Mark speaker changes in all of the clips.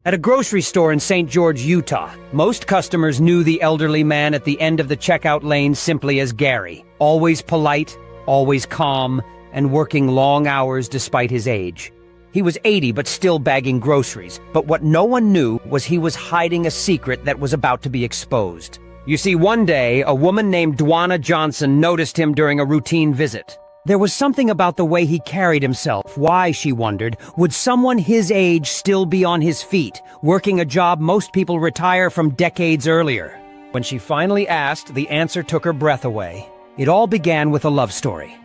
Speaker 1: At a grocery store in St. George, Utah, most customers knew the elderly man at the end of the checkout lane simply as Gary. Always polite, always calm, and working long hours despite his age. He was 80 but still bagging groceries, but what no one knew was he was hiding a secret that was about to be exposed. You see, one day, a woman named Dwana Johnson noticed him during a routine visit. There was something about the way he carried himself. Why, she wondered, would someone his age still be on his feet, working a job most people retire from decades earlier? When she finally asked, the answer took her breath away. It all began with a love story.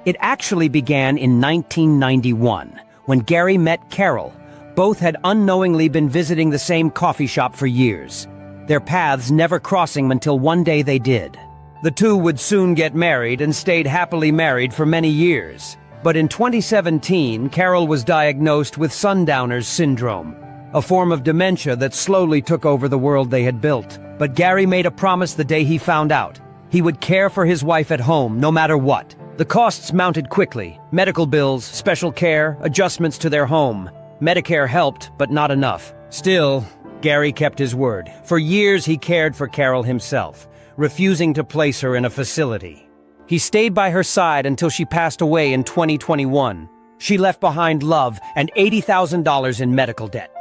Speaker 1: It actually began in 1991, when Gary met Carol. Both had unknowingly been visiting the same coffee shop for years, their paths never crossing until one day they did. The two would soon get married and stayed happily married for many years. But in 2017, Carol was diagnosed with Sundowner's syndrome, a form of dementia that slowly took over the world they had built. But Gary made a promise the day he found out. He would care for his wife at home, no matter what. The costs mounted quickly. Medical bills, special care, adjustments to their home. Medicare helped, but not enough. Still, Gary kept his word. For years he cared for Carol himself, refusing to place her in a facility. He stayed by her side until she passed away in 2021. She left behind love and $80,000 in medical debt.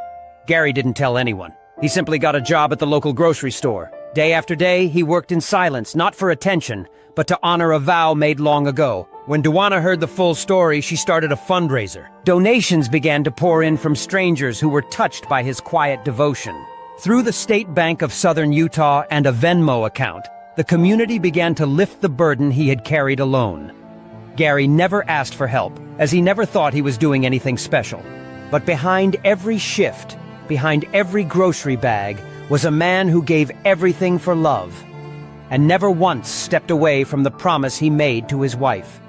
Speaker 1: Gary didn't tell anyone. He simply got a job at the local grocery store. Day after day, he worked in silence, not for attention, but to honor a vow made long ago. When Dwana heard the full story, she started a fundraiser. Donations began to pour in from strangers who were touched by his quiet devotion. Through the State Bank of Southern Utah and a Venmo account, the community began to lift the burden he had carried alone. Gary never asked for help, as he never thought he was doing anything special. But behind every shift, behind every grocery bag, was a man who gave everything for love, and never once stepped away from the promise he made to his wife.